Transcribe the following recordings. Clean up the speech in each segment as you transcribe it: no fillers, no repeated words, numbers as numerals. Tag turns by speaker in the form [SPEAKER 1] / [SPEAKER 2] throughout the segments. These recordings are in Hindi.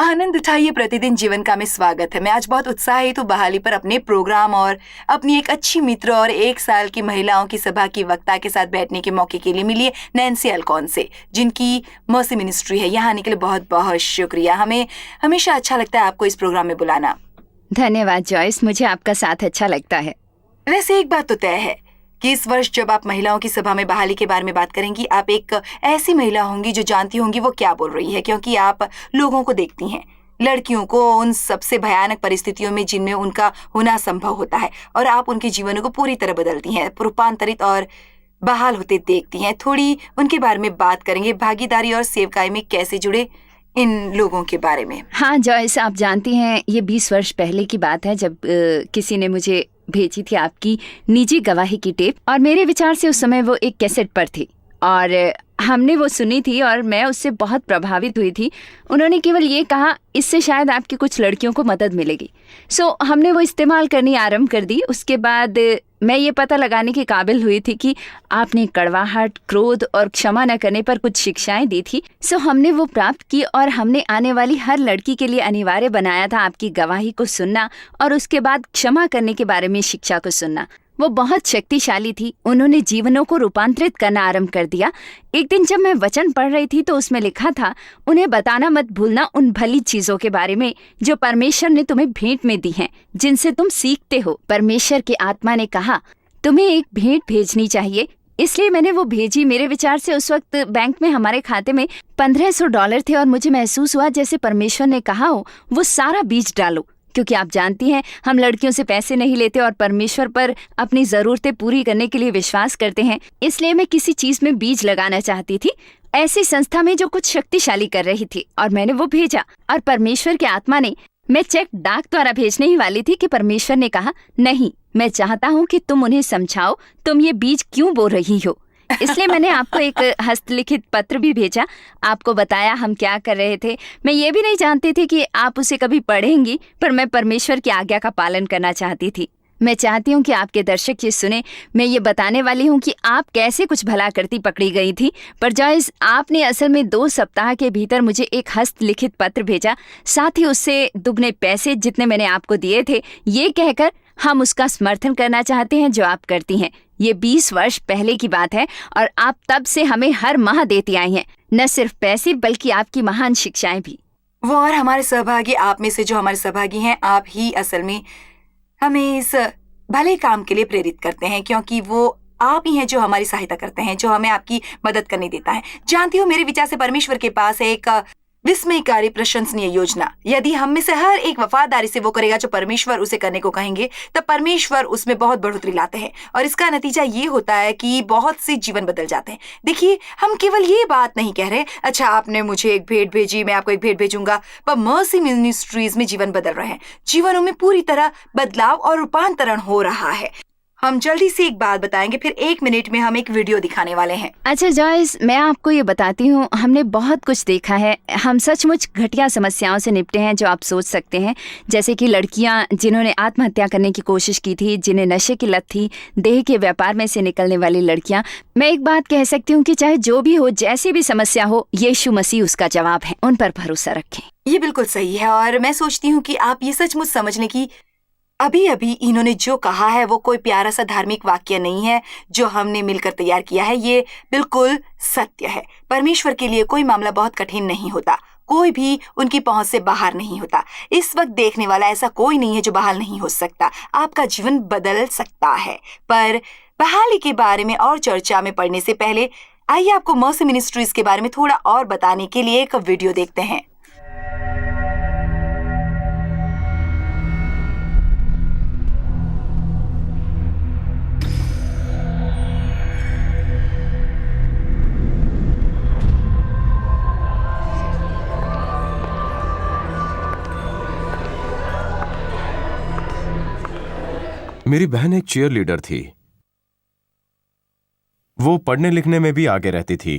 [SPEAKER 1] आनंद उठाइए प्रतिदिन जीवन का में स्वागत है। मैं आज बहुत उत्साहित हूँ बहाली पर अपने प्रोग्राम और अपनी एक अच्छी मित्र और 1 साल की महिलाओं की सभा की वक्ता के साथ बैठने के मौके के लिए मिली है नैन्सी अल्कोन से, जिनकी मर्सी मिनिस्ट्री है। यहाँ आने के लिए बहुत बहुत शुक्रिया। हमें हमेशा अच्छा लगता है आपको इस प्रोग्राम में बुलाना।
[SPEAKER 2] धन्यवाद जॉयस, मुझे आपका साथ अच्छा लगता है।
[SPEAKER 1] वैसे एक बात तो तय है कि इस वर्ष जब आप महिलाओं की सभा में बहाली के बारे में बात करेंगी, आप एक ऐसी महिला होंगी जो जानती होंगी वो क्या बोल रही है, क्योंकि आप लोगों को देखती हैं, लड़कियों को उन सबसे भयानक परिस्थितियों में जिनमें उनका होना संभव होता है, और आप उनके जीवनों को पूरी तरह बदलती हैं, रूपांतरित और बहाल होते देखती हैं। थोड़ी उनके बारे में बात करेंगे, भागीदारी और सेवकाई में कैसे जुड़े इन लोगों के बारे में।
[SPEAKER 2] हाँ जॉयस, आप जानती हैं ये 20 वर्ष पहले की बात है जब किसी ने मुझे भेजी थी आपकी निजी गवाही की टेप, और मेरे विचार से उस समय वो एक कैसेट पर थी और हमने वो सुनी थी और मैं उससे बहुत प्रभावित हुई थी। उन्होंने केवल ये कहा इससे शायद आपकी कुछ लड़कियों को मदद मिलेगी। सो हमने वो इस्तेमाल करनी आरंभ कर दी। उसके बाद मैं ये पता लगाने के काबिल हुई थी कि आपने कड़वाहट, क्रोध और क्षमा न करने पर कुछ शिक्षाएं दी थी। सो हमने वो प्राप्त की और हमने आने वाली हर लड़की के लिए अनिवार्य बनाया था आपकी गवाही को सुनना और उसके बाद क्षमा करने के बारे में शिक्षा को सुनना। वो बहुत शक्तिशाली थी। उन्होंने जीवनों को रूपांतरित करना आरंभ कर दिया। एक दिन जब मैं वचन पढ़ रही थी तो उसमें लिखा था, उन्हें बताना मत भूलना उन भली चीजों के बारे में जो परमेश्वर ने तुम्हें भेंट में दी हैं, जिनसे तुम सीखते हो। परमेश्वर की आत्मा ने कहा तुम्हें एक भेंट भेजनी चाहिए, इसलिए मैंने वो भेजी। मेरे विचार से उस वक्त बैंक में हमारे खाते में $1500 थे और मुझे महसूस हुआ जैसे परमेश्वर ने कहा हो वो सारा बीज डालो, क्योंकि आप जानती हैं हम लड़कियों से पैसे नहीं लेते और परमेश्वर पर अपनी जरूरतें पूरी करने के लिए विश्वास करते हैं। इसलिए मैं किसी चीज में बीज लगाना चाहती थी, ऐसी संस्था में जो कुछ शक्तिशाली कर रही थी, और मैंने वो भेजा। और परमेश्वर की आत्मा ने, मैं चेक डाक द्वारा भेजने ही वाली थी कि परमेश्वर ने कहा नहीं, मैं चाहता हूँ कि तुम उन्हें समझाओ तुम ये बीज क्यों बो रही हो। इसलिए मैंने आपको एक हस्तलिखित पत्र भी भेजा, आपको बताया हम क्या कर रहे थे। मैं ये भी नहीं जानती थी कि आप उसे कभी पढ़ेंगी, पर मैं परमेश्वर की आज्ञा का पालन करना चाहती थी। मैं चाहती हूँ कि आपके दर्शक ये सुने। मैं ये बताने वाली हूँ कि आप कैसे कुछ भला करती पकड़ी गई थी। पर जॉयस, आपने असल में 2 सप्ताह के भीतर मुझे एक हस्तलिखित पत्र भेजा, साथ ही उससे दुगने पैसे जितने मैंने आपको दिए थे, ये कहकर हम उसका समर्थन करना चाहते हैं जो आप करती हैं। ये 20 वर्ष पहले की बात है और आप तब से हमें हर माह देती आई हैं, न सिर्फ पैसे बल्कि आपकी महान शिक्षाएं भी।
[SPEAKER 1] वो और हमारे सहभागी, आप में से जो हमारे सहभागी हैं, आप ही असल में हमें इस भले काम के लिए प्रेरित करते हैं, क्योंकि वो आप ही हैं जो हमारी सहायता करते हैं, जो हमें आपकी मदद करने देता है। जानती हो, मेरे विचार से परमेश्वर के पास है एक विस्मयकारी प्रशंसनीय योजना। यदि हम में से हर एक वफादारी से वो करेगा जो परमेश्वर उसे करने को कहेंगे, तब परमेश्वर उसमें बहुत बढ़ोतरी लाते हैं और इसका नतीजा ये होता है कि बहुत से जीवन बदल जाते हैं। देखिए, हम केवल ये बात नहीं कह रहे, अच्छा आपने मुझे एक भेंट भेजी, मैं आपको एक भेंट भेजूंगा, पर मर्सी मिनिस्ट्रीज में जीवन बदल रहे हैं। जीवनों में पूरी तरह बदलाव और रूपांतरण हो रहा है। हम जल्दी से एक बात बताएंगे, फिर 1 मिनट में हम एक वीडियो दिखाने वाले हैं।
[SPEAKER 2] अच्छा जॉयस, मैं आपको ये बताती हूँ, हमने बहुत कुछ देखा है। हम सचमुच घटिया समस्याओं से निपटे हैं जो आप सोच सकते हैं, जैसे कि लड़कियाँ जिन्होंने आत्महत्या करने की कोशिश की थी, जिन्हें नशे की लत थी, देह के व्यापार में से निकलने वाली लड़कियाँ। मैं एक बात कह सकती हूँ कि चाहे जो भी हो, जैसी भी समस्या हो, यीशु मसीह उसका जवाब है। उन पर भरोसा रखें।
[SPEAKER 1] ये बिल्कुल सही है और मैं सोचती हूँ कि आप ये सचमुच समझने की अभी अभी इन्होंने जो कहा है वो कोई प्यारा सा धार्मिक वाक्य नहीं है जो हमने मिलकर तैयार किया है। ये बिल्कुल सत्य है। परमेश्वर के लिए कोई मामला बहुत कठिन नहीं होता, कोई भी उनकी पहुंच से बाहर नहीं होता। इस वक्त देखने वाला ऐसा कोई नहीं है जो बहाल नहीं हो सकता। आपका जीवन बदल सकता है। पर बहाली के बारे में और चर्चा में पढ़ने से पहले आइए आपको मर्सी मिनिस्ट्रीज के बारे में थोड़ा और बताने के लिए एक वीडियो देखते हैं।
[SPEAKER 3] मेरी बहन एक चीयर लीडर थी। वो पढ़ने लिखने में भी आगे रहती थी।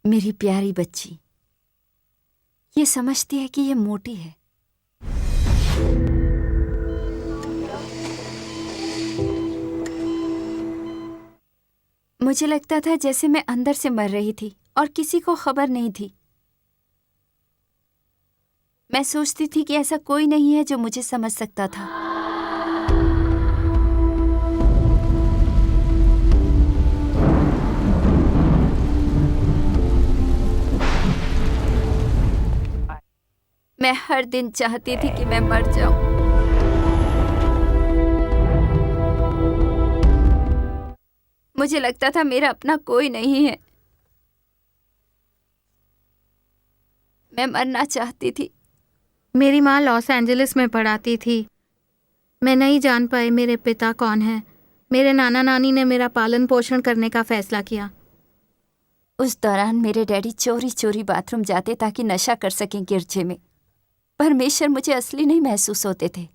[SPEAKER 2] मेरी प्यारी बच्ची ये समझती है कि ये मोटी है, मुझे लगता था जैसे मैं अंदर से मर रही थी और किसी को खबर नहीं थी। मैं सोचती थी कि ऐसा कोई नहीं है जो मुझे समझ सकता था। मैं हर दिन चाहती थी कि मैं मर जाऊं। मुझे लगता था मेरा अपना कोई नहीं है। मैं मरना चाहती थी।
[SPEAKER 4] मेरी माँ लॉस एंजलिस में पढ़ाती थी। मैं नहीं जान पाई मेरे पिता कौन हैं। मेरे नाना नानी ने मेरा पालन पोषण करने का फैसला किया।
[SPEAKER 2] उस दौरान मेरे डैडी चोरी चोरी बाथरूम जाते ताकि नशा कर सकें गिरजे में। परमेश्वर मुझे असली नहीं महसूस होते थे।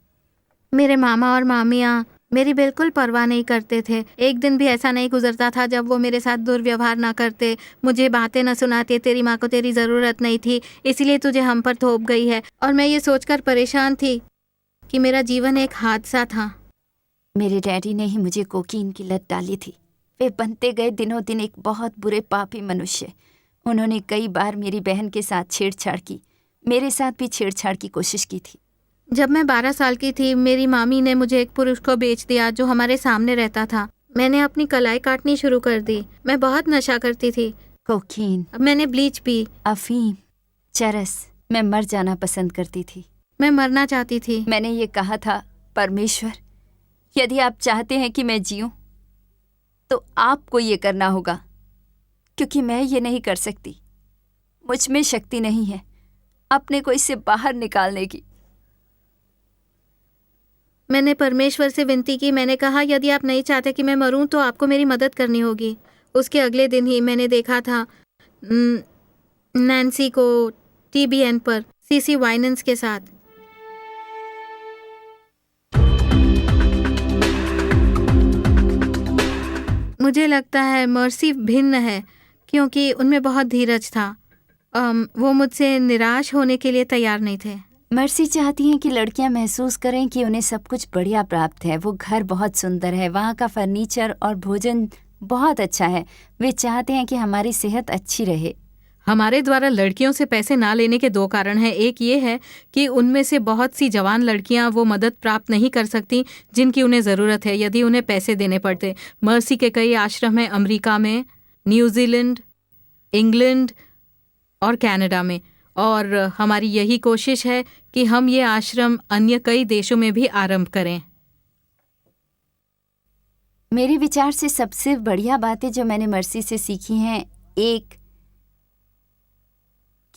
[SPEAKER 4] मेरे मामा और मामियाँ मेरी बिल्कुल परवाह नहीं करते थे। एक दिन भी ऐसा नहीं गुजरता था जब वो मेरे साथ दुर्व्यवहार ना करते, मुझे बातें न सुनाते। तेरी माँ को तेरी ज़रूरत नहीं थी, इसलिए तुझे हम पर थोप गई है। और मैं ये सोचकर परेशान थी कि मेरा जीवन एक हादसा था।
[SPEAKER 2] मेरे डैडी ने ही मुझे कोकीन की लत डाली थी। वे बनते गए दिनों दिन एक बहुत बुरे पापी मनुष्य। उन्होंने कई बार मेरी बहन के साथ छेड़छाड़ की, मेरे साथ भी छेड़छाड़ की कोशिश की थी।
[SPEAKER 4] जब मैं 12 साल की थी, मेरी मामी ने मुझे एक पुरुष को बेच दिया जो हमारे सामने रहता था। मैंने अपनी कलाई काटनी शुरू कर दी। मैं बहुत नशा करती थी।
[SPEAKER 2] कोकीन,
[SPEAKER 4] अब मैंने ब्लीच पी।
[SPEAKER 2] अफीम, चरस। मैं मर जाना पसंद करती थी।
[SPEAKER 4] मैं मरना चाहती थी।
[SPEAKER 2] मैंने ये कहा था, परमेश्वर, यदि आप चाहते हैं कि मैं जीऊं तो आपको ये करना होगा, क्योंकि मैं ये नहीं कर सकती। मुझ में शक्ति नहीं है अपने को इससे बाहर निकालने की।
[SPEAKER 4] मैंने परमेश्वर से विनती की। मैंने कहा, यदि आप नहीं चाहते कि मैं मरूं तो आपको मेरी मदद करनी होगी। उसके अगले दिन ही मैंने देखा था नैन्सी को TBN पर सीसी वाइनेंस के साथ। मुझे लगता है मर्सी भिन्न है, क्योंकि उनमें बहुत धीरज था। वो मुझसे निराश होने के लिए तैयार नहीं थे।
[SPEAKER 2] मर्सी चाहती हैं कि लड़कियां महसूस करें कि उन्हें सब कुछ बढ़िया प्राप्त है। वो घर बहुत सुंदर है, वहाँ का फर्नीचर और भोजन बहुत अच्छा है। वे चाहते हैं कि हमारी सेहत अच्छी रहे।
[SPEAKER 4] हमारे द्वारा लड़कियों से पैसे ना लेने के 2 कारण हैं। एक ये है कि उनमें से बहुत सी जवान लड़कियां वो मदद प्राप्त नहीं कर सकती जिनकी उन्हें ज़रूरत है यदि उन्हें पैसे देने पड़ते। मर्सी के कई आश्रम हैं अमेरिका में, न्यूजीलैंड, इंग्लैंड और कनाडा में, और हमारी यही कोशिश है कि हम ये आश्रम अन्य कई देशों में भी आरंभ करें।
[SPEAKER 2] मेरे विचार से सबसे बढ़िया बातें जो मैंने मर्सी से सीखी हैं, एक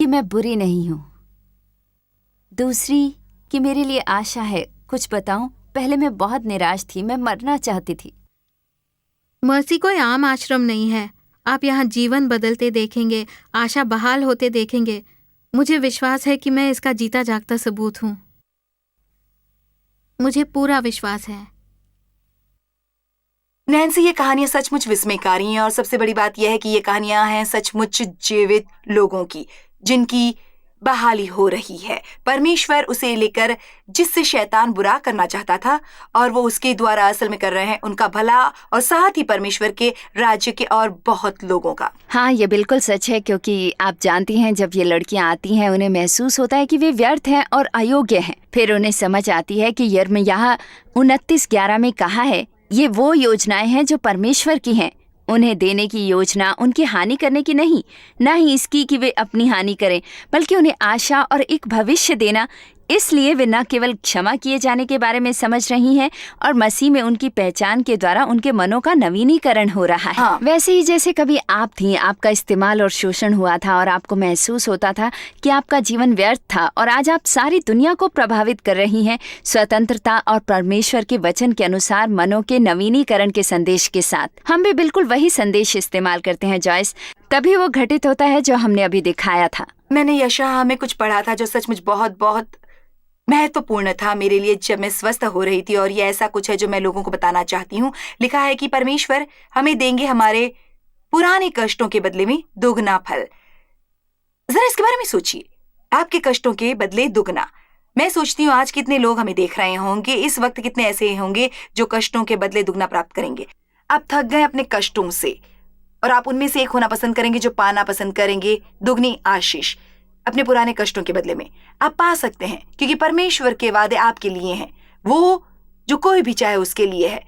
[SPEAKER 2] कि मैं बुरी नहीं हूँ, दूसरी कि मेरे लिए आशा है। कुछ बताऊं, पहले मैं बहुत निराश थी, मैं मरना चाहती थी।
[SPEAKER 4] मर्सी कोई आम आश्रम नहीं है। आप यहाँ जीवन बदलते देखेंगे, आशा बहाल होते देखेंगे। मुझे विश्वास है कि मैं इसका जीता जागता सबूत हूँ। मुझे पूरा विश्वास है।
[SPEAKER 1] नैन्सी, ये कहानियां सचमुच विस्मयकारी हैं और सबसे बड़ी बात यह है कि ये कहानियां हैं सचमुच जीवित लोगों की, जिनकी बहाली हो रही है। परमेश्वर उसे लेकर जिससे शैतान बुरा करना चाहता था और वो उसके द्वारा असल में कर रहे हैं उनका भला, और साथ ही परमेश्वर के राज्य के और बहुत लोगों का।
[SPEAKER 2] हाँ, ये बिल्कुल सच है, क्योंकि आप जानती हैं जब ये लड़कियां आती हैं उन्हें महसूस होता है कि वे व्यर्थ हैं और अयोग्य हैं। फिर उन्हें समझ आती है कि यिर्मयाह 29:11 में कहा है, ये वो योजनाएं हैं जो परमेश्वर की हैं। उन्हें देने की योजना उनकी हानि करने की नहीं, न ही इसकी कि वे अपनी हानि करें, बल्कि उन्हें आशा और एक भविष्य देना। इसलिए वे न केवल क्षमा किए जाने के बारे में समझ रही हैं और मसीह में उनकी पहचान के द्वारा उनके मनों का नवीनीकरण हो रहा है।
[SPEAKER 1] हाँ।
[SPEAKER 2] वैसे ही जैसे कभी आप थीं, आपका इस्तेमाल और शोषण हुआ था और आपको महसूस होता था कि आपका जीवन व्यर्थ था, और आज आप सारी दुनिया को प्रभावित कर रही हैं स्वतंत्रता और परमेश्वर के वचन के अनुसार मनों के नवीनीकरण के संदेश के साथ। हम भी बिल्कुल वही संदेश इस्तेमाल करते हैं जॉयस, तभी वो घटित होता है जो हमने अभी दिखाया था।
[SPEAKER 1] मैंने यशायाह में कुछ पढ़ा था जो सचमुच बहुत बहुत महत्वपूर्ण था मेरे लिए जब मैं स्वस्थ हो रही थी, और ये ऐसा कुछ है जो मैं लोगों को बताना चाहती हूँ। लिखा है कि परमेश्वर हमें देंगे हमारे पुराने कष्टों के बदले में दुगना फल। जरा इसके बारे में सोचिए, आपके कष्टों के बदले दुगना। मैं सोचती हूँ आज कितने लोग हमें देख रहे होंगे, इस वक्त कितने ऐसे होंगे जो कष्टों के बदले दुगना प्राप्त करेंगे। आप थक गए अपने कष्टों से, और आप उनमें से एक होना पसंद करेंगे जो पाना पसंद करेंगे दुगनी आशीष अपने पुराने कष्टों के बदले में। आप पा सकते हैं क्योंकि परमेश्वर के वादे आपके लिए हैं, वो जो कोई भी चाहे उसके लिए है,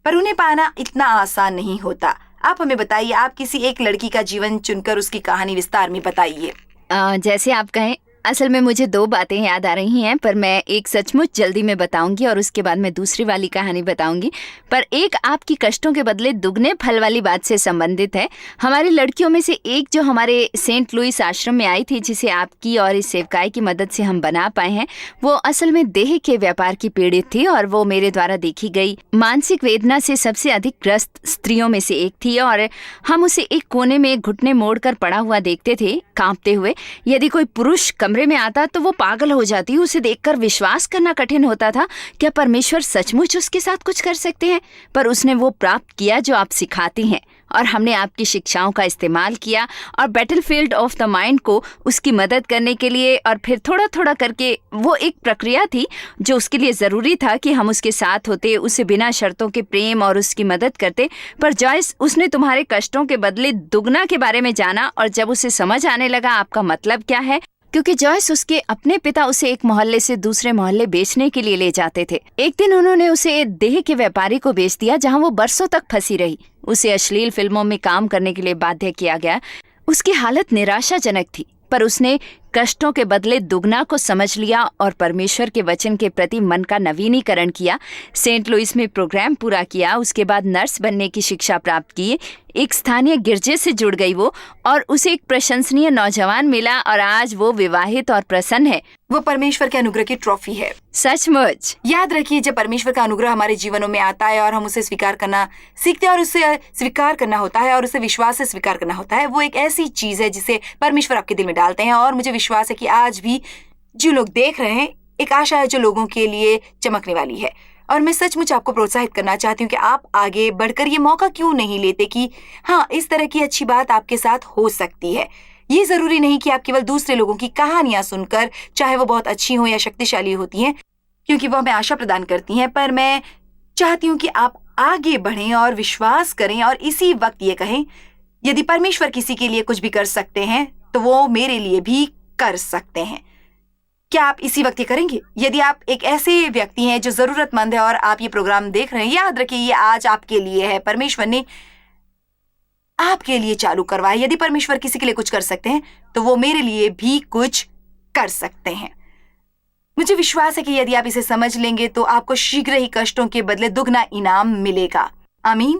[SPEAKER 1] पर उन्हें पाना इतना आसान नहीं होता। आप हमें बताइए, आप किसी एक लड़की का जीवन चुनकर उसकी कहानी विस्तार में बताइए।
[SPEAKER 2] जैसे आप कहें, असल में मुझे 2 बातें याद आ रही हैं, पर मैं एक सचमुच जल्दी में बताऊंगी और उसके बाद मैं दूसरी वाली कहानी बताऊंगी। पर एक आपकी कष्टों के बदले दुगने फल वाली बात से संबंधित है। हमारी लड़कियों में से एक जो हमारे सेंट लुइस आश्रम में आई थी, जिसे आपकी और इस सेवकाई की मदद से हम बना पाए हैं, वो असल में देह के व्यापार की पीड़ित थी और वो मेरे द्वारा देखी गई मानसिक वेदना से सबसे अधिक ग्रस्त स्त्रियों में से एक थी। और हम उसे एक कोने में घुटने मोड़कर पड़ा हुआ देखते थे, कांपते हुए। यदि कोई पुरुष कमरे में आता तो वो पागल हो जाती। उसे देखकर विश्वास करना कठिन होता था, क्या परमेश्वर सचमुच उसके साथ कुछ कर सकते हैं? पर उसने वो प्राप्त किया जो आप सिखाती हैं, और हमने आपकी शिक्षाओं का इस्तेमाल किया और बैटलफील्ड ऑफ द माइंड को उसकी मदद करने के लिए, और फिर थोड़ा थोड़ा करके वो एक प्रक्रिया थी जो उसके लिए ज़रूरी था कि हम उसके साथ होते, उसे बिना शर्तों के प्रेम और उसकी मदद करते। पर जॉयस, उसने तुम्हारे कष्टों के बदले दुगना के बारे में जाना, और जब उसे समझ आने लगा आपका मतलब क्या है, क्योंकि जॉयस, उसके अपने पिता उसे एक मोहल्ले से दूसरे मोहल्ले बेचने के लिए ले जाते थे। एक दिन उन्होंने उसे देह के व्यापारी को बेच दिया, जहां वो बरसों तक फंसी रही। उसे अश्लील फिल्मों में काम करने के लिए बाध्य किया गया। उसकी हालत निराशाजनक थी, पर उसने कष्टों के बदले दुगना को समझ लिया और परमेश्वर के वचन के प्रति मन का नवीनीकरण किया। सेंट लुइस में प्रोग्राम पूरा किया, उसके बाद नर्स बनने की शिक्षा प्राप्त की। एक स्थानीय गिरजे से जुड़ गई वो, और उसे एक प्रशंसनीय नौजवान मिला, और आज वो विवाहित और प्रसन्न है।
[SPEAKER 1] वो परमेश्वर के अनुग्रह की ट्रॉफी है।
[SPEAKER 2] सचमुच।
[SPEAKER 1] याद रखिए, जब परमेश्वर का अनुग्रह हमारे जीवनों में आता है और हम उसे स्वीकार करना सीखते हैं, और उसे स्वीकार करना होता है और उसे विश्वास से स्वीकार करना होता है, वो एक ऐसी चीज है जिसे परमेश्वर आपके दिल में डालते हैं। और मुझे विश्वास है कि आज भी जो लोग देख रहे हैं, एक आशा है जो लोगों के लिए चमकने वाली है। और मैं सचमुच आपको प्रोत्साहित करना चाहती हूँ कि आप आगे बढ़कर ये मौका क्यों नहीं लेते कि हाँ, इस तरह की अच्छी बात आपके साथ हो सकती है। ये जरूरी नहीं कि आप केवल दूसरे लोगों की कहानियां सुनकर, चाहे वो बहुत अच्छी हो या शक्तिशाली होती हैं, क्योंकि वो हमें आशा प्रदान करती हैं, पर मैं चाहती हूँ कि आप आगे बढ़ें और विश्वास करें और इसी वक्त ये कहें, यदि परमेश्वर किसी के लिए कुछ भी कर सकते हैं तो वो मेरे लिए भी कर सकते हैं। क्या आप इसी वक्त ये करेंगे? यदि आप एक ऐसे व्यक्ति हैं जो जरूरतमंद है और आप ये प्रोग्राम देख रहे हैं, याद रखिए ये आज आपके लिए है। परमेश्वर ने आपके लिए चालू करवाया। यदि परमेश्वर किसी के लिए कुछ कर सकते हैं तो वो मेरे लिए भी कुछ कर सकते हैं। मुझे विश्वास है कि यदि आप इसे समझ लेंगे तो आपको शीघ्र ही कष्टों के बदले दुगना इनाम मिलेगा। आमीन।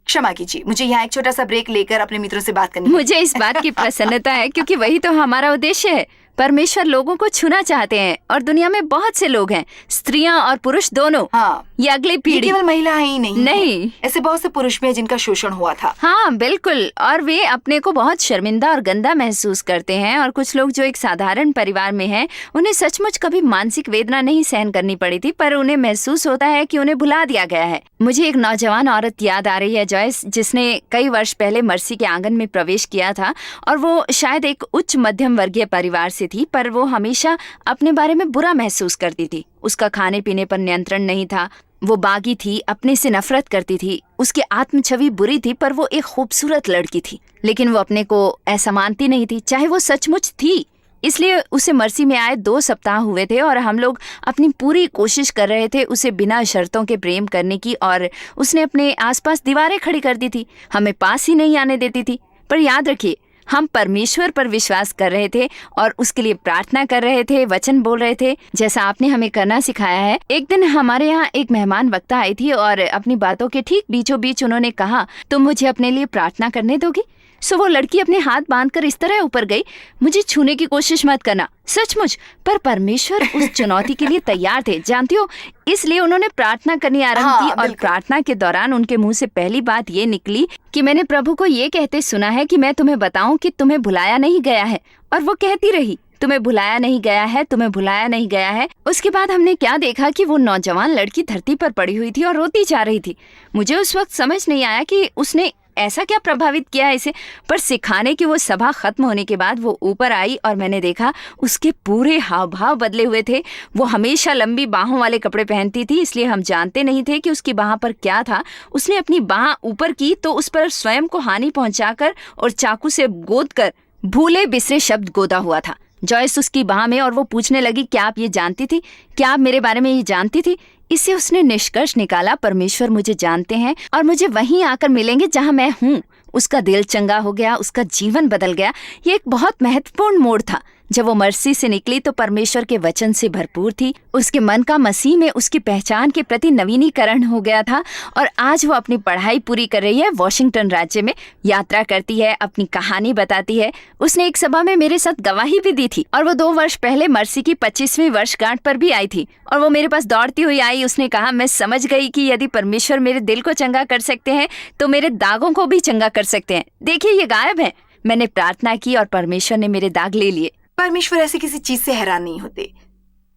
[SPEAKER 1] क्षमा कीजिए, मुझे यहाँ एक छोटा सा ब्रेक लेकर अपने मित्रों से बात करनी है।
[SPEAKER 2] मुझे इस बात की प्रसन्नता है, क्योंकि वही तो हमारा उद्देश्य है। परमेश्वर लोगों को छूना चाहते हैं, और दुनिया में बहुत से लोग हैं, स्त्रियां और पुरुष दोनों।
[SPEAKER 1] हाँ,
[SPEAKER 2] ये अगली पीढ़ी,
[SPEAKER 1] केवल महिलाएं ही नहीं
[SPEAKER 2] नहीं,
[SPEAKER 1] ऐसे बहुत से पुरुष भी हैं जिनका शोषण हुआ था।
[SPEAKER 2] हाँ बिल्कुल, और वे अपने को बहुत शर्मिंदा और गंदा महसूस करते हैं। और कुछ लोग जो एक साधारण परिवार में हैं, उन्हें सचमुच कभी मानसिक वेदना नहीं सहन करनी पड़ी थी, पर उन्हें महसूस होता है कि उन्हें भुला दिया गया है। मुझे एक नौजवान औरत याद आ रही है, जॉयस, जिसने कई वर्ष पहले मर्सी के आंगन में प्रवेश किया था, और वो शायद एक उच्च मध्यम वर्गीय परिवार से थी, पर वो हमेशा अपने बारे में बुरा महसूस करती थी। उसका खाने पीने पर नियंत्रण नहीं था, वो बागी थी, अपने से नफरत करती थी, उसकी आत्म छवि बुरी थी, पर वो एक खूबसूरत लड़की थी। लेकिन वो अपने को ऐसा मानती नहीं थी, चाहे वो सचमुच थी। इसलिए उसे मर्सी में आए 2 सप्ताह हुए थे, और हम लोग अपनी पूरी कोशिश कर रहे थे उसे बिना शर्तों के प्रेम करने की, और उसने अपने आसपास दीवारें खड़ी कर दी थी, हमें पास ही नहीं आने देती थी। पर याद रखिए, हम परमेश्वर पर विश्वास कर रहे थे और उसके लिए प्रार्थना कर रहे थे, वचन बोल रहे थे, जैसा आपने हमें करना सिखाया है। एक दिन हमारे यहाँ एक मेहमान वक्ता आई थी, और अपनी बातों के ठीक बीचों बीच उन्होंने कहा, तुम मुझे अपने लिए प्रार्थना करने दोगी? सो वो लड़की अपने हाथ बांधकर इस तरह ऊपर गई, मुझे छूने की कोशिश मत करना। सचमुच, पर परमेश्वर उस चुनौती के लिए तैयार थे, जानती हो। इसलिए उन्होंने प्रार्थना करनी आरंभ की, और प्रार्थना के दौरान उनके मुंह से पहली बात ये निकली कि मैंने प्रभु को ये कहते सुना है कि मैं तुम्हें बताऊं कि तुम्हें भुलाया नहीं गया है। और वो कहती रही, तुम्हें भुलाया नहीं गया है, तुम्हें भुलाया नहीं गया है। उसके बाद हमने क्या देखा कि वो नौजवान लड़की धरती पर पड़ी हुई थी और रोती जा रही थी। मुझे उस वक्त समझ नहीं आया कि उसने ऐसा क्या प्रभावित किया है इसे। पर सिखाने की वो सभा खत्म होने के बाद वो ऊपर आई और मैंने देखा उसके पूरे हाव भाव बदले हुए थे। वो हमेशा लंबी बाहों वाले कपड़े पहनती थी, इसलिए हम जानते नहीं थे कि उसकी बाह पर क्या था। उसने अपनी बाह ऊपर की तो उस पर स्वयं को हानि पहुंचाकर और चाकू से गोद कर भूले बिसरे शब्द गोदा हुआ था जॉयस उसकी बाह में। और वो पूछने लगी, क्या आप ये जानती थी? क्या आप मेरे बारे में ये जानती थी? इससे उसने निष्कर्ष निकाला, परमेश्वर मुझे जानते हैं और मुझे वहीं आकर मिलेंगे जहां मैं हूँ। उसका दिल चंगा हो गया, उसका जीवन बदल गया। ये एक बहुत महत्वपूर्ण मोड़ था। जब वो मर्सी से निकली तो परमेश्वर के वचन से भरपूर थी। उसके मन का मसीह में उसकी पहचान के प्रति नवीनीकरण हो गया था और आज वो अपनी पढ़ाई पूरी कर रही है, वॉशिंगटन राज्य में यात्रा करती है, अपनी कहानी बताती है। उसने एक सभा में मेरे साथ गवाही भी दी थी और वो 2 वर्ष पहले मर्सी की 25वीं वर्षगांठ पर भी आई थी और वो मेरे पास दौड़ती हुई आई। उसने कहा, मैं समझ गई कि यदि परमेश्वर मेरे दिल को चंगा कर सकते हैं तो मेरे दागों को भी चंगा कर सकते हैं। देखिए, ये गायब है। मैंने प्रार्थना की और परमेश्वर ने मेरे दाग ले लिए।
[SPEAKER 1] परमेश्वर ऐसी किसी चीज से हैरान नहीं होते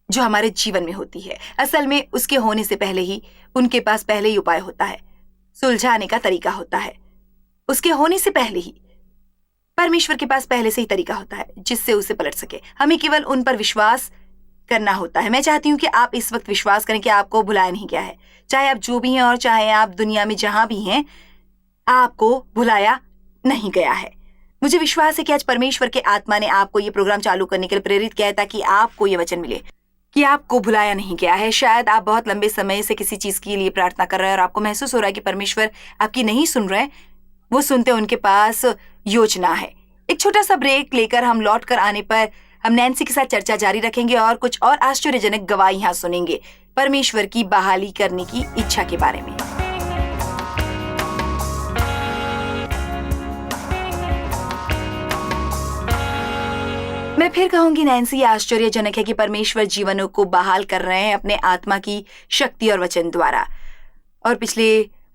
[SPEAKER 1] जो हमारे जीवन में होती है। असल में उसके होने से पहले ही उनके पास पहले ही उपाय होता है, सुलझाने का तरीका होता है। उसके होने से पहले ही परमेश्वर के पास पहले से ही तरीका होता है जिससे उसे पलट सके। हमें केवल उन पर विश्वास करना होता है। मैं चाहती हूँ कि आप इस वक्त विश्वास करें कि आपको भुलाया नहीं गया है। चाहे आप जो भी हैं और चाहे आप दुनिया में जहां भी हैं, आपको भुलाया नहीं गया है। मुझे विश्वास है कि आज परमेश्वर के आत्मा ने आपको ये प्रोग्राम चालू करने के लिए प्रेरित किया है ताकि आपको ये वचन मिले कि आपको भुलाया नहीं गया है। शायद आप बहुत लंबे समय से किसी चीज के लिए प्रार्थना कर रहे हैं और आपको महसूस हो रहा है कि परमेश्वर आपकी नहीं सुन रहे। वो सुनते, उनके पास योजना है। एक छोटा सा ब्रेक लेकर हम लौट कर आने पर हम नैन्सी के साथ चर्चा जारी रखेंगे और कुछ और आश्चर्यजनक गवाहियां सुनेंगे परमेश्वर की बहाली करने की इच्छा के बारे में। मैं फिर कहूंगी, नैन्सी, आश्चर्यजनक है कि परमेश्वर जीवनों को बहाल कर रहे हैं अपने आत्मा की शक्ति और वचन द्वारा। और पिछले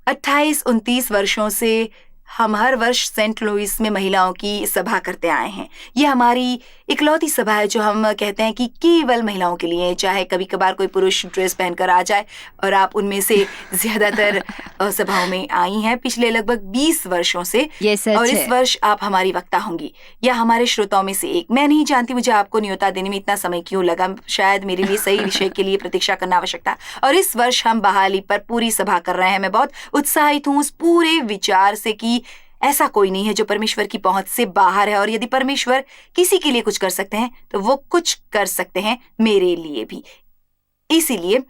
[SPEAKER 1] 28-29 वर्षों से हम हर वर्ष सेंट लुइस में महिलाओं की सभा करते आए हैं। ये हमारी इकलौती सभा है जो हम कहते हैं कि केवल महिलाओं के लिए है। चाहे कभी कभार कोई पुरुष ड्रेस पहनकर आ जाए, और आप उनमें से ज्यादातर सभाओं में आई हैं पिछले लगभग 20 वर्षों से।
[SPEAKER 2] ये सच
[SPEAKER 1] और इस
[SPEAKER 2] है।
[SPEAKER 1] वर्ष आप हमारी वक्ता होंगी या हमारे श्रोताओं में से एक। मैं नहीं जानती मुझे आपको न्योता देने में इतना समय क्यों लगा। शायद मेरे लिए सही विषय के लिए प्रतीक्षा करना आवश्यक था। और इस वर्ष हम बहाली पर पूरी सभा कर रहे हैं। मैं बहुत उत्साहित हूँ उस पूरे विचार से कि ऐसा कोई नहीं है जो परमेश्वर की पहुंच से बाहर है। और यदि परमेश्वर किसी के लिए कुछ कर सकते हैं तो वो कुछ कर सकते हैं मेरे लिए भी। इसीलिए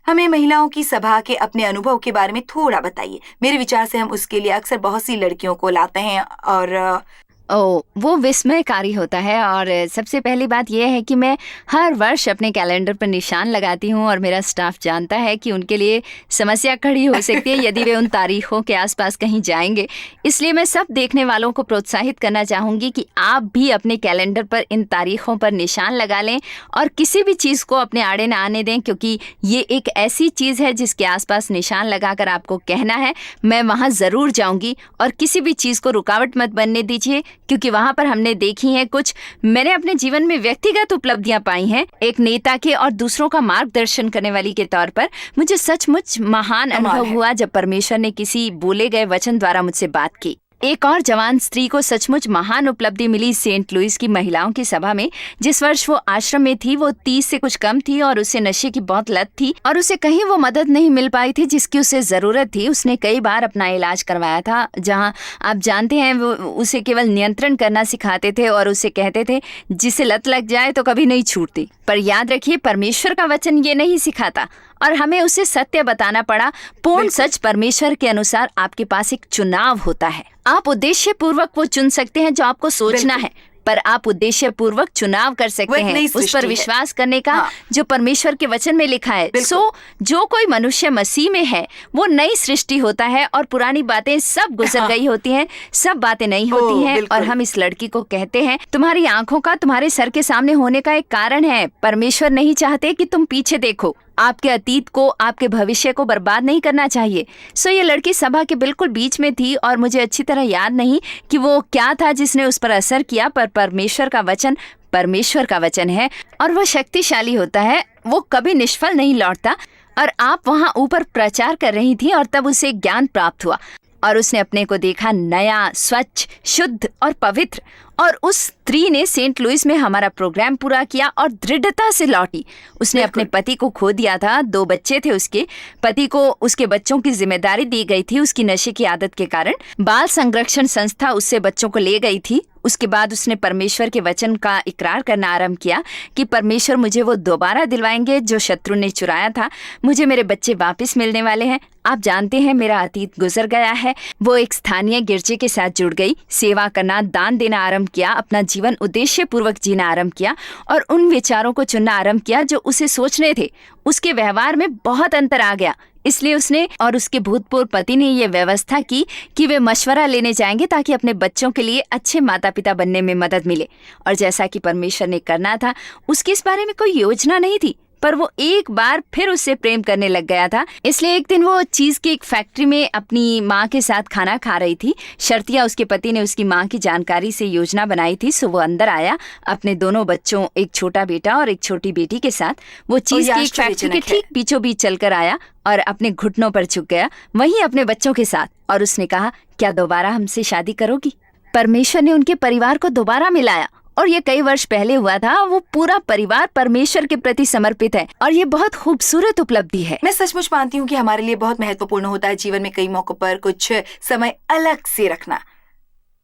[SPEAKER 1] हमें महिलाओं की सभा के अपने अनुभव के बारे में थोड़ा बताइए। मेरे विचार से हम उसके लिए अक्सर बहुत सी लड़कियों को लाते हैं और
[SPEAKER 2] वो विस्मयकारी होता है। और सबसे पहली बात यह है कि मैं हर वर्ष अपने कैलेंडर पर निशान लगाती हूँ और मेरा स्टाफ जानता है कि उनके लिए समस्या खड़ी हो सकती है यदि वे उन तारीखों के आसपास कहीं जाएंगे। इसलिए मैं सब देखने वालों को प्रोत्साहित करना चाहूँगी कि आप भी अपने कैलेंडर पर इन तारीखों पर निशान लगा लें और किसी भी चीज़ को अपने आड़े न आने दें, क्योंकि ये एक ऐसी चीज़ है जिसके आसपास निशान लगाकर आपको कहना है, मैं वहाँ ज़रूर जाऊँगी। और किसी भी चीज़ को रुकावट मत बनने दीजिए, क्योंकि वहां पर हमने देखी हैं कुछ। मैंने अपने जीवन में व्यक्तिगत उपलब्धियां पाई हैं एक नेता के और दूसरों का मार्गदर्शन करने वाली के तौर पर। मुझे सचमुच महान अनुभव हुआ जब परमेश्वर ने किसी बोले गए वचन द्वारा मुझसे बात की। एक और जवान स्त्री को सचमुच महान उपलब्धि मिली सेंट लुइस की महिलाओं की सभा में। जिस वर्ष वो आश्रम में थी वो 30 से कुछ कम थी और उसे नशे की बहुत लत थी और उसे कहीं वो मदद नहीं मिल पाई थी जिसकी उसे जरूरत थी। उसने कई बार अपना इलाज करवाया था, जहां आप जानते हैं वो उसे केवल नियंत्रण करना सिखाते थे और उसे कहते थे जिसे लत लग जाए तो कभी नहीं छूटती। पर याद रखिए, परमेश्वर का वचन ये नहीं सिखाता और हमें उसे सत्य बताना पड़ा। पूर्ण सच परमेश्वर के अनुसार आपके पास एक चुनाव होता है। आप उद्देश्य पूर्वक वो चुन सकते हैं जो आपको सोचना है, पर आप उद्देश्य पूर्वक चुनाव कर सकते हैं उस पर विश्वास करने का जो परमेश्वर के वचन में लिखा है। सो जो कोई मनुष्य मसीह में है वो नई सृष्टि होता है और पुरानी बातें सब गुजर गई होती हैं, सब बातें नई होती हैं। और हम इस लड़की को कहते हैं, तुम्हारी आंखों का तुम्हारे सर के सामने होने का एक कारण है। परमेश्वर नहीं चाहते कि तुम पीछे देखो। आपके अतीत को, आपके भविष्य को बर्बाद नहीं करना चाहिए। सो ये लड़की सभा के बिल्कुल बीच में थी और मुझे अच्छी तरह याद नहीं कि वो क्या था जिसने उस पर असर किया, पर परमेश्वर का वचन परमेश्वर का वचन है और वो शक्तिशाली होता है, वो कभी निष्फल नहीं लौटता। और आप वहाँ ऊपर प्रचार कर रही थी और तब उसे ज्ञान प्राप्त हुआ। और उसने अपने को देखा नया, स्वच्छ, शुद्ध और पवित्र। और उस स्त्री ने सेंट लुइस में हमारा प्रोग्राम पूरा किया और दृढ़ता से लौटी। उसने अपने पति को खो दिया था, 2 बच्चे थे उसके। पति को उसके बच्चों की जिम्मेदारी दी गई थी उसकी नशे की आदत के कारण। बाल संरक्षण संस्था उससे बच्चों को ले गई थी। उसके बाद उसने परमेश्वर के वचन का इकरार करना आरंभ किया कि परमेश्वर मुझे वो दोबारा दिलवाएंगे जो शत्रु ने चुराया था। मुझे मेरे बच्चे वापस मिलने वाले हैं। आप जानते हैं, मेरा अतीत गुजर गया है। वो एक स्थानीय गिरजे के साथ जुड़ गई, सेवा करना, दान देना आरंभ किया, अपना जीवन उद्देश्य पूर्वक जीना आरंभ किया और उन विचारों को चुनना आरंभ किया जो उसे सोचने थे। उसके व्यवहार में बहुत अंतर आ गया। इसलिए उसने और उसके भूतपूर्व पति ने ये व्यवस्था की कि वे मशवरा लेने जाएंगे ताकि अपने बच्चों के लिए अच्छे माता पिता बनने में मदद मिले। और जैसा कि परमेश्वर ने करना था, उसकी इस बारे में कोई योजना नहीं थी, पर वो एक बार फिर उससे प्रेम करने लग गया था। इसलिए एक दिन वो चीज की एक फैक्ट्री में अपनी माँ के साथ खाना खा रही थी। शर्तिया उसके पति ने उसकी माँ की जानकारी से योजना बनाई थी। सो वो अंदर आया अपने दोनों बच्चों, एक छोटा बेटा और एक छोटी बेटी के साथ। वो चीज की एक फैक्ट्री के ठीक बीचों बीच चलकर आया और अपने घुटनों पर झुक गया, वहीं अपने बच्चों के साथ। और उसने कहा, क्या दोबारा हमसे शादी करोगी? परमेश्वर ने उनके परिवार को दोबारा मिलाया और ये कई वर्ष पहले हुआ था। वो पूरा परिवार परमेश्वर के प्रति समर्पित है और ये बहुत खूबसूरत उपलब्धि है।
[SPEAKER 1] मैं सचमुच मानती हूँ कि हमारे लिए बहुत महत्वपूर्ण होता है जीवन में कई मौकों पर कुछ समय अलग से रखना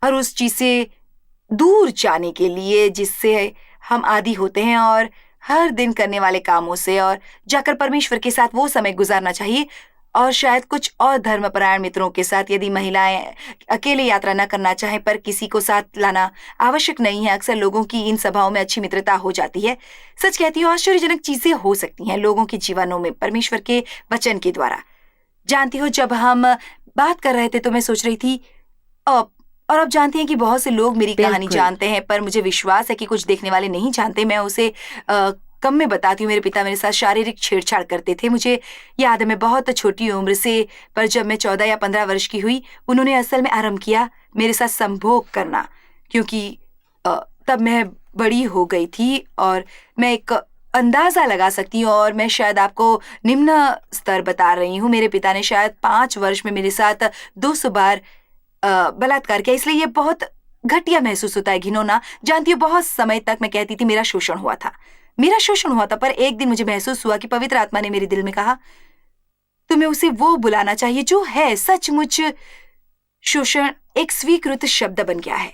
[SPEAKER 1] और उस चीज से दूर जाने के लिए जिससे हम आदी होते हैं और हर दिन करने वाले कामों से, और जाकर परमेश्वर के साथ वो समय गुजारना चाहिए। और शायद कुछ और धर्मपरायण मित्रों के साथ, यदि महिलाएं अकेले यात्रा न करना चाहें पर किसी को साथ लाना आवश्यक नहीं है। अक्सर लोगों की इन सभाओं में अच्छी मित्रता हो जाती है। सच कहती हूँ, आश्चर्यजनक चीजें हो सकती हैं लोगों के जीवनों में परमेश्वर के वचन के द्वारा। जानती हो, जब हम बात कर रहे थे तो मैं सोच रही थी, और अब जानती हैं कि बहुत से लोग मेरी कहानी जानते हैं, पर मुझे विश्वास है कि कुछ देखने वाले नहीं जानते। मैं उसे कम में बताती हूँ। मेरे पिता मेरे साथ शारीरिक छेड़छाड़ करते थे। मुझे याद है, मैं बहुत छोटी उम्र से, पर जब मैं 14 या 15 वर्ष की हुई, उन्होंने असल में आरंभ किया मेरे साथ संभोग करना, क्योंकि तब मैं बड़ी हो गई थी। और मैं एक अंदाजा लगा सकती हूँ, और मैं शायद आपको निम्न स्तर बता रही हूँ। मेरे पिता ने शायद 5 वर्ष में मेरे साथ 200 बार बलात्कार किया। इसलिए ये बहुत घटिया महसूस होता है, घिनौना। जानती हूँ, बहुत समय तक मैं कहती थी मेरा शोषण हुआ था, मेरा शोषण हुआ था। पर एक दिन मुझे महसूस हुआ कि पवित्र आत्मा ने मेरे दिल में कहा, तुम्हें उसे वो बुलाना चाहिए जो है। सचमुच शोषण एक स्वीकृत शब्द बन गया है।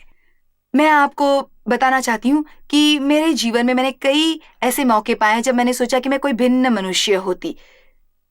[SPEAKER 1] मैं आपको बताना चाहती हूँ कि मेरे जीवन में मैंने कई ऐसे मौके पाए हैं जब मैंने सोचा कि मैं कोई भिन्न मनुष्य होती।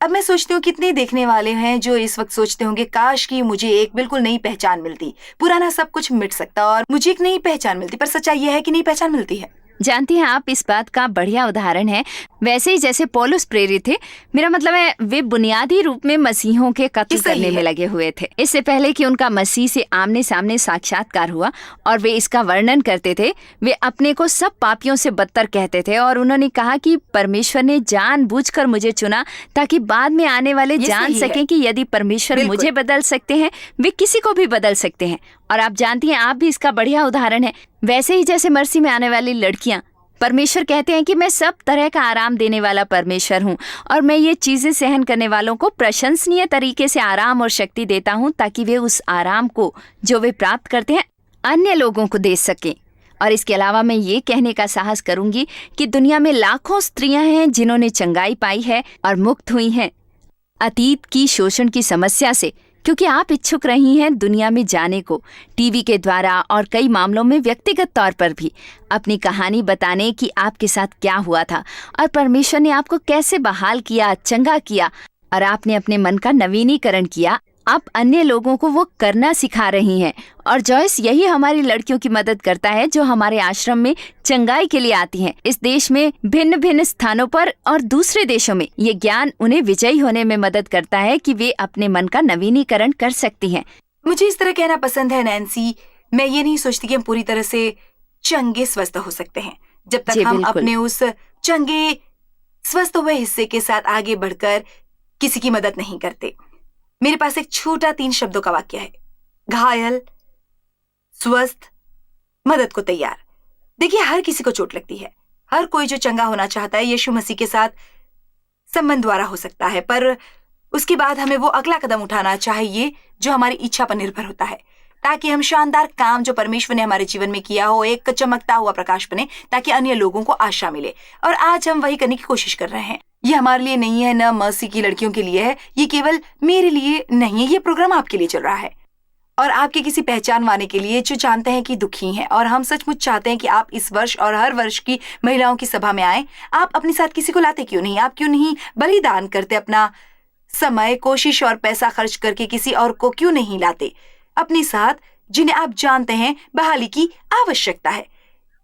[SPEAKER 1] अब मैं सोचती हूँ, कितने देखने वाले हैं जो इस वक्त सोचते होंगे, काश कि मुझे एक बिल्कुल नई पहचान मिलती, पुराना सब कुछ मिट सकता और मुझे एक नई पहचान मिलती। पर सच्चाई यह है कि नई पहचान मिलती है।
[SPEAKER 2] जानती हैं, आप इस बात का बढ़िया उदाहरण है। वैसे ही जैसे पौलुस प्रेरित थे, मेरा मतलब है वे बुनियादी रूप में मसीहों के कत्ल करने में लगे हुए थे। इससे पहले कि उनका मसीह से आमने सामने साक्षात्कार हुआ और वे इसका वर्णन करते थे, वे अपने को सब पापियों से बदतर कहते थे। और उन्होंने कहा कि परमेश्वर ने जानबूझकर मुझे चुना ताकि बाद में आने वाले जान सकें कि यदि परमेश्वर मुझे बदल सकते हैं, वे किसी को भी बदल सकते हैं। और आप जानती हैं, आप भी इसका बढ़िया उदाहरण है। वैसे ही जैसे मर्सी में आने वाली लड़कियां, परमेश्वर कहते हैं कि मैं सब तरह का आराम देने वाला परमेश्वर हूँ और मैं ये चीजें सहन करने वालों को प्रशंसनीय तरीके से आराम और शक्ति देता हूँ ताकि वे उस आराम को जो वे प्राप्त करते हैं अन्य लोगों को दे सकें। और इसके अलावा मैं ये कहने का साहस करूंगी कि दुनिया में लाखों स्त्रियां हैं जिन्होंने चंगाई पाई है और मुक्त हुई हैं अतीत की शोषण की समस्या से, क्योंकि आप इच्छुक रही हैं दुनिया में जाने को, टीवी के द्वारा और कई मामलों में व्यक्तिगत तौर पर भी अपनी कहानी बताने कि आपके साथ क्या हुआ था और परमेश्वर ने आपको कैसे बहाल किया, चंगा किया और आपने अपने मन का नवीनीकरण किया। आप अन्य लोगों को वो करना सिखा रही हैं। और जॉयस, यही हमारी लड़कियों की मदद करता है जो हमारे आश्रम में चंगाई के लिए आती हैं। इस देश में भिन्न भिन्न स्थानों पर और दूसरे देशों में ये ज्ञान उन्हें विजयी होने में मदद करता है कि वे अपने मन का नवीनीकरण कर सकती हैं।
[SPEAKER 1] मुझे इस तरह कहना पसंद है नैन्सी। मैं ये नहीं सोचती कि हम पूरी तरह से चंगे स्वस्थ हो सकते हैं जब तक हम अपने उस चंगे स्वस्थ हुए हिस्से के साथ आगे बढ़कर किसी की मदद नहीं करते। मेरे पास एक छोटा 3 शब्दों का वाक्य है, घायल, स्वस्थ, मदद को तैयार। देखिए, हर किसी को चोट लगती है। हर कोई जो चंगा होना चाहता है यीशु मसीह के साथ संबंध द्वारा हो सकता है, पर उसके बाद हमें वो अगला कदम उठाना चाहिए जो हमारी इच्छा पर निर्भर होता है, ताकि हम शानदार काम जो परमेश्वर ने हमारे जीवन में किया हो एक चमकता हुआ प्रकाश बने, ताकि अन्य लोगों को आशा मिले। और आज हम वही करने की कोशिश कर रहे हैं। ये हमारे लिए नहीं है, न मर्सी की लड़कियों के लिए है, ये केवल मेरे लिए नहीं है, ये प्रोग्राम आपके लिए चल रहा है और आपके किसी पहचान वाले के लिए जो जानते हैं कि दुखी हैं। और हम सचमुच चाहते हैं कि आप इस वर्ष और हर वर्ष की महिलाओं की सभा में आए। आप अपने साथ किसी को लाते क्यों नहीं? आप क्यों नहीं बलिदान करते? अपना समय, कोशिश और पैसा खर्च करके किसी और को क्यों नहीं लाते अपने साथ, जिन्हें आप जानते हैं बहाली की आवश्यकता है?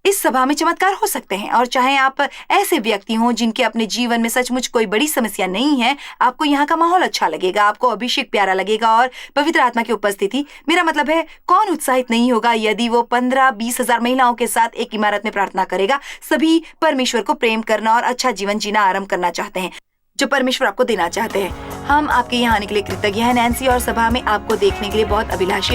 [SPEAKER 1] इस सभा में चमत्कार हो सकते हैं। और चाहे आप ऐसे व्यक्ति हों जिनके अपने जीवन में सचमुच कोई बड़ी समस्या नहीं है, आपको यहाँ का माहौल अच्छा लगेगा, आपको अभिषेक प्यारा लगेगा और पवित्र आत्मा की उपस्थिति, मेरा मतलब है कौन उत्साहित नहीं होगा यदि वो 15-20 हजार महिलाओं के साथ एक इमारत में प्रार्थना करेगा। सभी परमेश्वर को प्रेम करना और अच्छा जीवन जीना आरंभ करना चाहते हैं जो परमेश्वर आपको देना चाहते हैं। हम आपके यहाँ आने के लिए कृतज्ञ हैं। नैन्सी और सभा में आपको देखने के लिए बहुत अभिलाषी